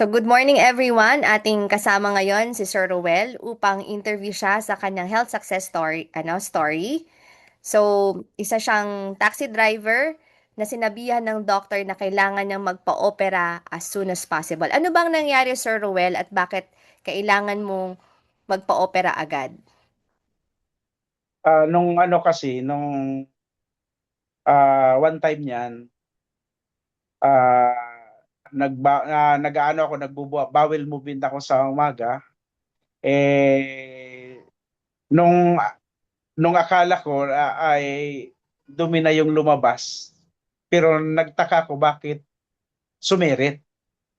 So good morning everyone. Ating kasama ngayon si Sir Ruel upang interview siya sa kanyang health success story. So isa siyang taxi driver na sinabihan ng doctor na kailangan niyang magpa-opera as soon as possible. Ano bang nangyari Sir Ruel at bakit kailangan mong magpa-opera agad? Nung ano kasi, nung one time niyan, nag-ano ako, bowel movement ako sa umaga. Eh, nung, nung akala ko ay dumi na yung lumabas. Pero nagtaka ko bakit sumirit.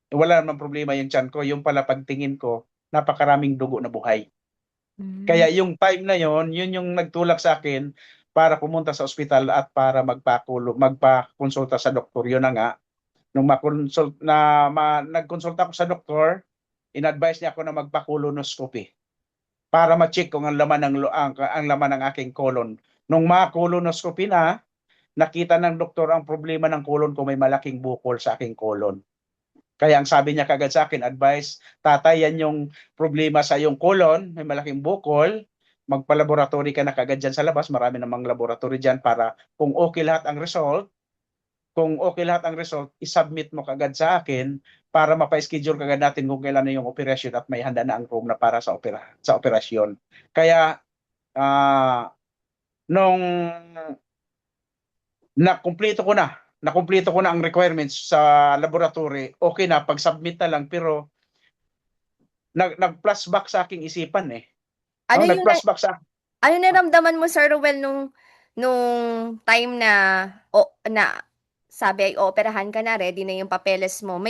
Wala namang problema yung tiyan ko. Yung pala pagtingin ko, napakaraming dugo na buhay. Mm. Kaya yung time na yon, yun yung nagtulak sa akin para pumunta sa ospital at para magpakonsulta sa doktor. Yun na nga, nung nagkonsulta ako sa doktor, in-advise niya ako na magpa-colonoscopy para ma-check kung ang laman ang laman ng aking colon. Nung ma-colonoscopy na, nakita ng doktor ang problema ng colon ko, may malaking bukol sa aking colon. Kaya ang sabi niya kagad sa akin, advice, tatay, yan yung problema sa iyong colon, may malaking bukol, magpa-laboratory ka na kagad dyan sa labas, marami namang laboratory dyan para kung okay lahat ang result, isubmit mo kagad sa akin para mapa-schedule kagad natin kung kailan na yung operasyon at may handa na ang room na para sa operasyon. Kaya, nung nakumpleto ko na ang requirements sa laboratory, okay na, pag-submit na lang, pero nag-flashback sa aking isipan eh. Ano No, yung nag-flashback sa ano naramdaman mo Sir Ruel nung time na sabi ay ooperahan ka na, ready na yung papeles mo.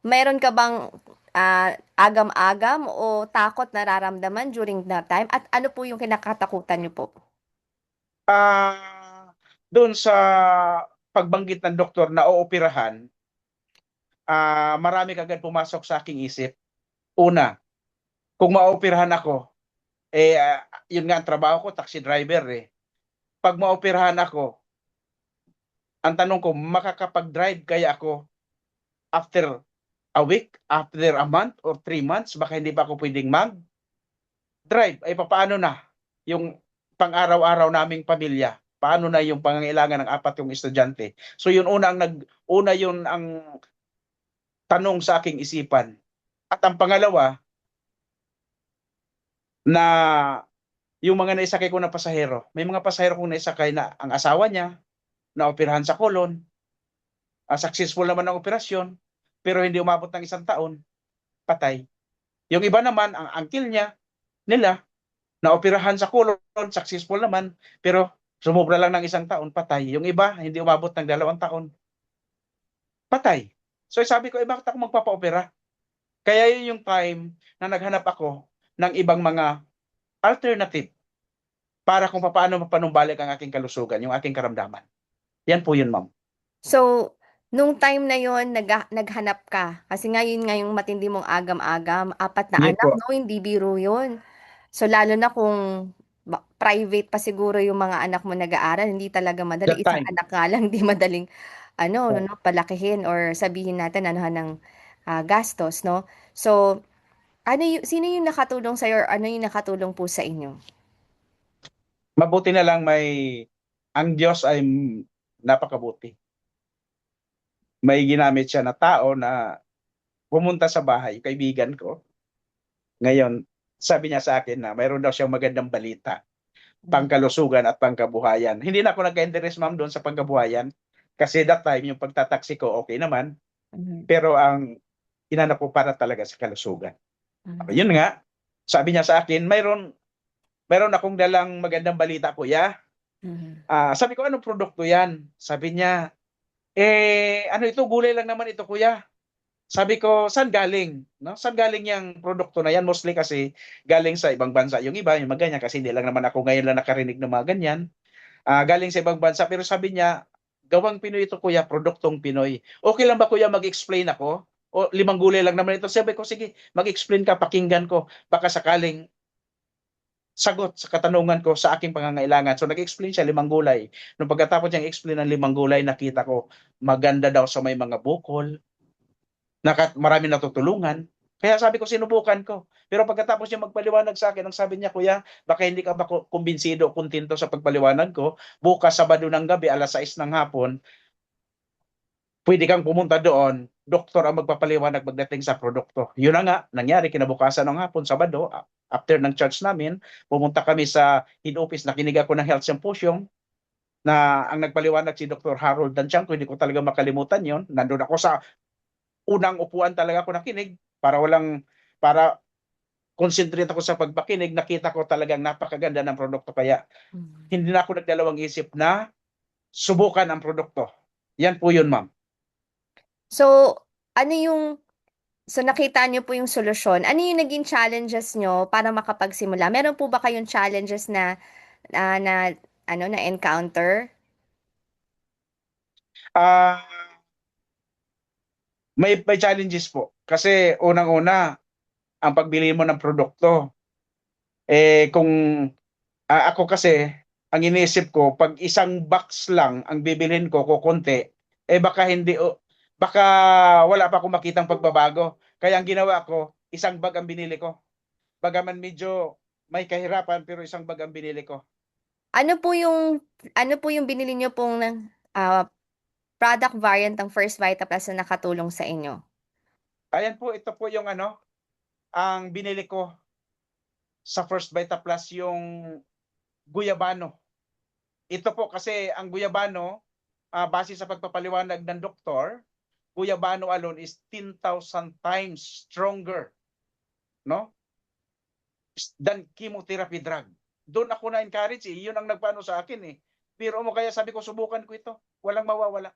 Mayroon ka bang agam-agam o takot na nararamdaman during that time? At ano po yung kinakatakutan niyo po? doon sa pagbanggit ng doktor na ooperahan, marami kagad pumasok sa aking isip. Una, kung maoperahan ako, yun nga ang trabaho ko, taxi driver eh. Pag maoperahan ako, ang tanong ko, makakapag-drive kaya ako after a week, after a month, or 3 months? Baka hindi pa ako pwedeng mag-drive. Ay, paano na yung pang-araw-araw naming pamilya? Paano na yung pangangailangan ng apat yung estudyante? So yun una yun ang tanong sa aking isipan. At ang pangalawa, na yung mga naisakay ko na pasahero, may mga pasahero kong naisakay na ang asawa niya, naoperahan sa kolon, successful naman ang operasyon, pero hindi umabot ng 1 taon, patay. Yung iba naman, ang uncle nila, naoperahan sa kolon, successful naman, pero sumobra lang ng 1 taon, patay. Yung iba, hindi umabot ng 2 taon, patay. So sabi ko, bakit ako magpapa-opera? Kaya yun yung time na naghanap ako ng ibang mga alternative para kung paano mapanumbalik ang aking kalusugan, yung aking karamdaman. Yan po yun, ma'am. So, nung time na yon naghanap ka. Kasi ngayon ngayong matindi mong agam-agam, 4 na anak, Yes po. no? Hindi biro yun. So, lalo na kung private pa siguro yung mga anak mo nag-aaral, hindi talaga madali. That Isang time. anak nga lang, di madaling, Oh. no, palakihin or sabihin natin, ng gastos, no? So, sino yung nakatulong sa'yo or ano yung nakatulong po sa inyo? Mabuti na lang ang Diyos ay napakabuti. May ginamit siya na tao na pumunta sa bahay, kaibigan ko. Ngayon, sabi niya sa akin na mayroon daw siyang magandang balita, pangkalusugan at pangkabuhayan. Hindi na ako nagka-interest, ma'am, doon sa pangkabuhayan. Kasi that time, yung pagtataksi ko, okay naman. Mhm. Pero ang inanap ko para talaga sa kalusugan. Mhm. Yun nga, sabi niya sa akin, mayroon akong dalang magandang balita, kuya. Mhm. Sabi ko, anong produkto yan? Sabi niya, ano ito, gulay lang naman ito, kuya. Sabi ko, saan galing? No? Saan galing yung produkto na yan? Mostly kasi galing sa ibang bansa. Yung iba, yung mga ganyan, kasi hindi lang naman ako ngayon lang nakarinig ng mga ganyan. Galing sa ibang bansa. Pero sabi niya, gawang Pinoy ito, kuya, produktong Pinoy. Okay lang ba, kuya, mag-explain ako? O 5 gulay lang naman ito. Sabi ko, sige, mag-explain ka, pakinggan ko. Baka sakaling sagot sa katanungan ko sa aking pangangailangan. So nag-explain siya 5 gulay. Nung pagkatapos niyang explain ng 5 gulay, nakita ko maganda daw sa may mga bukol, Marami natutulungan. Kaya sabi ko, sinubukan ko. Pero pagkatapos niya magpaliwanag sa akin, ang sabi niya, kuya, baka hindi ka ba kumbinsido o kontento sa pagpaliwanag ko. Bukas, Sabado ng gabi, alas 6 ng hapon, pwede kang pumunta doon. Doktor ang magpapaliwanag pagdating sa produkto. Yun na nga, nangyari kinabukasan ng hapon, Sabado, after ng church namin, pumunta kami sa head office, nakinig ako ng health symposium, na ang nagpaliwanag si Dr. Harold Dancianco, hindi ko talaga makalimutan yon. Nandun ako sa unang upuan talaga ako nakinig para concentrate ako sa pagpakinig, nakita ko talagang napakaganda ng produkto. Kaya Mm. hindi na ako nagdalawang isip na subukan ang produkto. Yan po yun, ma'am. So, ano yung so nakita niyo po yung solusyon. Ano yung naging challenges niyo para makapagsimula? Meron po ba kayong challenges na ano na encounter? Ah, may challenges po. Kasi unang-una, ang pagbili mo ng produkto, kung ako kasi, ang iniisip ko, pag isang box lang ang bibilhin ko, kukunti, baka hindi, baka wala pa akong makitang pagbabago. Kaya ang ginawa ko, isang bag ang binili ko. Bagaman medyo may kahirapan, pero isang bag ang binili ko. Ano po yung binili niyo pong ah, product variant ng First Vita Plus na nakatulong sa inyo? Ayan po, ito po yung ang binili ko sa First Vita Plus, yung guyabano. Ito po kasi ang guyabano, base sa pagpapaliwanag ng doktor, guyabano alone is 10,000 times stronger, no, than chemotherapy drug. Doon ako na-encourage, yun ang nagpaano sa akin Pero mo, kaya sabi ko, subukan ko ito. Walang mawawala.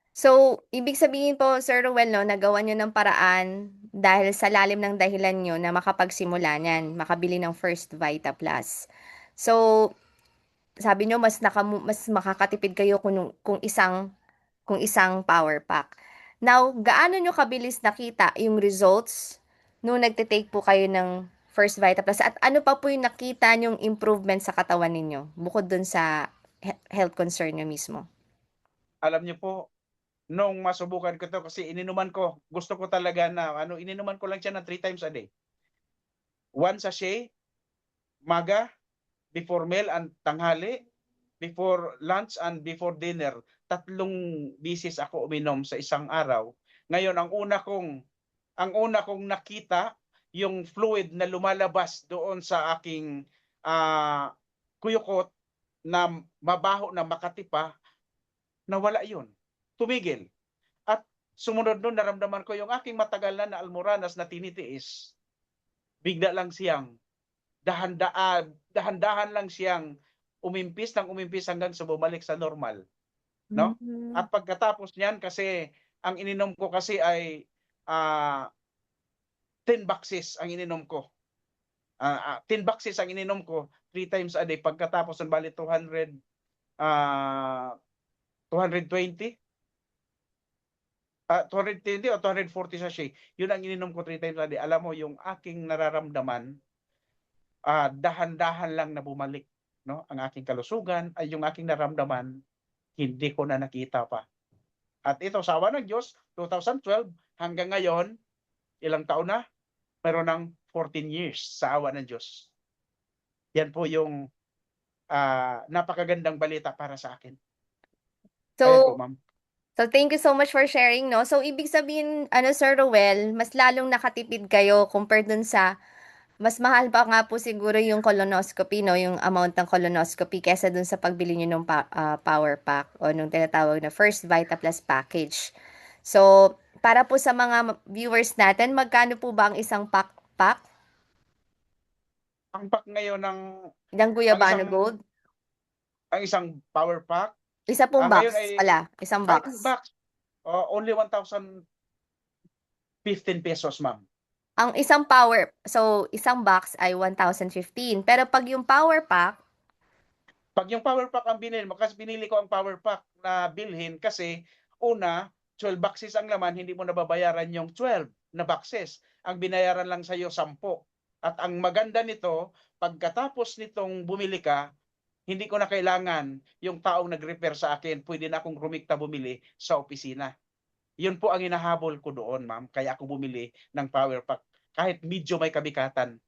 So, ibig sabihin po, Sir Ruel, no, nagawa niyo ng paraan dahil sa lalim ng dahilan niyo na makapagsimula niyan, makabili ng First Vita Plus. So, sabi niyo mas makakatipid kayo kung isang power pack. Now, gaano niyo kabilis nakita yung results nung nagte-take po kayo ng First Vita Plus at ano pa po yung nakita niyong improvement sa katawan ninyo bukod dun sa health concern niyo mismo? Alam niyo po, nung masubukan ko to, kasi ininuman ko, gusto ko talaga na, ininuman ko lang siya ng 3 times a day. One sachet, maga, before meal and tanghali, before lunch and before dinner. 3 bisis ako uminom sa isang araw. Ngayon, ang una kong nakita, yung fluid na lumalabas doon sa aking kuyukot, na mabaho na Makati pa, nawala yun. Tumigil. At sumunod nun, naramdaman ko yung aking matagal na almoranas na tinitiis, bigla lang siyang dahan-dahan lang siyang umimpis hanggang sa bumalik sa normal, no? Mm. At pagkatapos niyan, kasi ang ininom ko kasi ay 10 boxes ang ininom ko. 10 boxes ang ininom ko 3 times a day. Pagkatapos ng bali 220, 220 o 240 sachet. Yun ang ininom ko 3 times a day. Alam mo, yung aking nararamdaman, dahan-dahan lang na bumalik, no, ang aking kalusugan, ay yung aking naramdaman, hindi ko na nakita pa. At ito, sa awa ng Diyos, 2012 hanggang ngayon, ilang taon na? Meron ng 14 years sa awa ng Diyos. Yan po yung napakagandang balita para sa akin. Ayan po, So, ma'am. so thank you so much for sharing, no? So, ibig sabihin, Sir Roel, mas lalong nakatipid kayo compared dun sa mas mahal pa nga po siguro yung colonoscopy, no? Yung amount ng colonoscopy kesa dun sa pagbili nyo ng power pack o nung tinatawag na First Vita Plus package. So, para po sa mga viewers natin, magkano po ba ang isang pack Ang pack ngayon ng ang Guyabano isang Gold? ang isang power pack, Isa pong box ngayon ay pala, isang box. 5 box. Only 1,015 pesos, ma'am. Ang isang box ay 1,015. Pero pag yung power pack, Pag yung power pack ang binili mo, kasi binili ko ang power pack na bilhin kasi una, 12 boxes ang laman, hindi mo nababayaran yung 12 na boxes. Ang binayaran lang sa iyo 10. At ang maganda nito, pagkatapos nitong bumili ka, hindi ko na kailangan yung taong nag-repair sa akin, pwede na akong rumikta bumili sa opisina. Yun po ang hinahabol ko doon, ma'am. Kaya ako bumili ng power pack kahit medyo may kabikatan.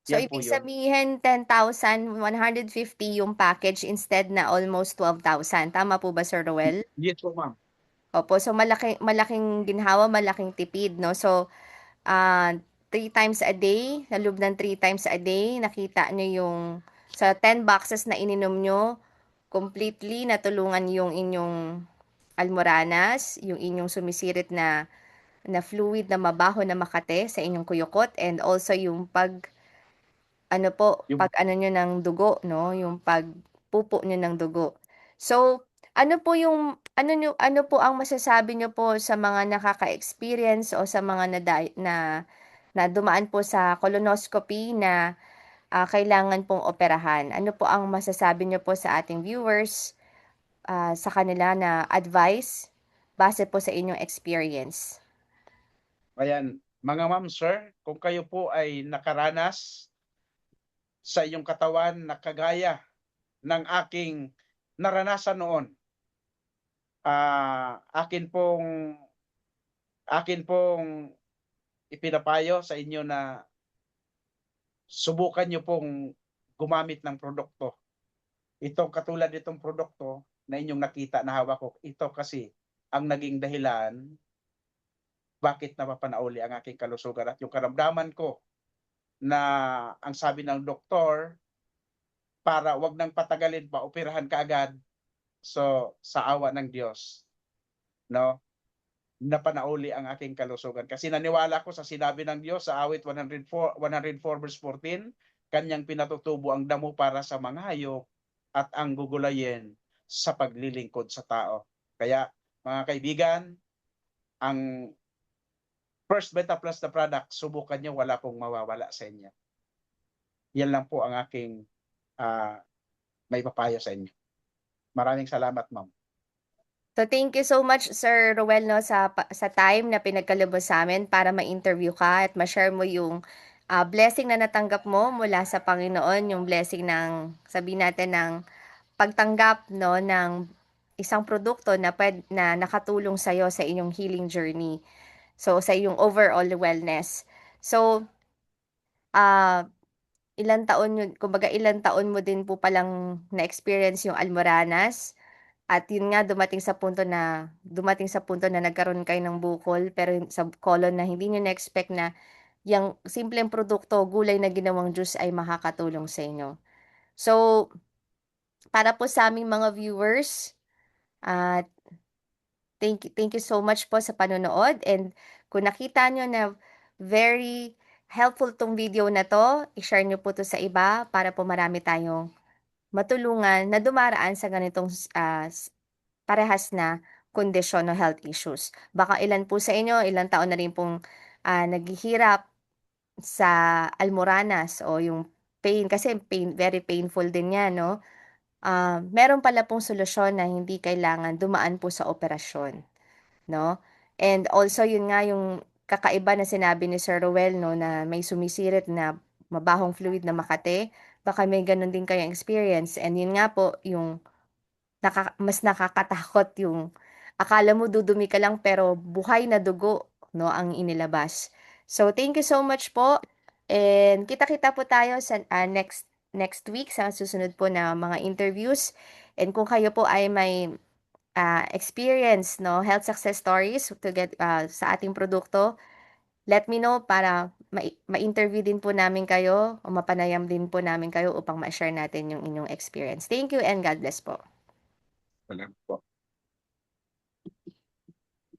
So, Yan po ibig yun. sabihin 10,150 yung package instead na almost 12,000. Tama po ba, Sir Roel? Yes po, ma'am. Opo, so malaking ginhawa, malaking tipid, no? So, ah 3 times a day, sa loob ng 3 times a day, nakita nyo yung sa 10 boxes na ininom nyo, completely natulungan yung inyong almoranas, yung inyong sumisirit na fluid na mabaho na makate sa inyong kuyukot, and also yung ano po, Yung, pag ano nyo ng dugo, no? Yung pagpupo nyo ng dugo. So, ano po ang masasabi nyo po sa mga nakaka-experience o sa mga na dumaan po sa colonoscopy na kailangan pong operahan? Ano po ang masasabi nyo po sa ating viewers sa kanila na advice base po sa inyong experience? ayan, mga ma'am, sir, kung kayo po ay nakaranas sa inyong katawan na kagaya ng aking naranasan noon, ah, akin pong akin pong ipinapayo sa inyo na subukan niyo pong gumamit ng produkto. Ito katulad nitong produkto na inyong nakita na hawak ko, ito kasi ang naging dahilan bakit napapanauli ang aking kalusugan at yung karamdaman ko na ang sabi ng doktor para wag nang patagalin pa, operahan ka agad. So, sa awa ng Diyos, no, napanauli ang aking kalusugan. Kasi naniwala ko sa sinabi ng Diyos sa awit 104 verse 14, kanyang pinatutubo ang damo para sa mga hayop at ang gugulayin sa paglilingkod sa tao. Kaya, mga kaibigan, ang First Beta Plus na product, subukan nyo, wala pong mawawala sa inyo. Yan lang po ang aking uh, may papayo sa inyo. Maraming salamat, ma'am. So thank you so much Sir Roel, no, sa time na pinagkaloob sa amin para ma-interview ka at ma-share mo yung blessing na natanggap mo mula sa Panginoon, yung blessing ng sabihin natin ng pagtanggap, no, ng isang produkto na nakatulong sa iyo sa inyong healing journey. So sa iyong overall wellness. So ah ilang taon mo din po palang na-experience yung almoranas? At yun nga dumating sa punto na nagkaroon kayo ng bukol pero sa colon na hindi niyo na-expect na yung simpleng produkto, gulay na ginawang juice ay makakatulong sa inyo. So, para po sa aming mga viewers, at thank you so much po sa panonood, and kung nakita nyo na very helpful tong video na to, i-share nyo po to sa iba para po marami tayong matulungan na dumaraan sa ganitong parehas na kondisyon o health issues. Baka ilan po sa inyo, ilang taon na rin pong naghihirap sa almoranas o yung pain, kasi very painful din yan, no? Meron pala pong solusyon na hindi kailangan dumaan po sa operasyon, no? And also, yun nga yung kakaiba na sinabi ni Sir Rowell, no, na may sumisirit na mabahong fluid na makate, baka may ganun din kayong experience. And yun nga po, yung mas nakakatakot yung akala mo dudumi ka lang pero buhay na dugo, no, ang inilabas. So, thank you so much po. And kita-kita po tayo sa next week sa susunod po na mga interviews. And kung kayo po ay may experience, no, health success stories sa ating produkto, let me know para ma-interview din po namin kayo o mapanayam din po namin kayo upang ma-share natin yung inyong experience. Thank you and God bless po. Salamat po.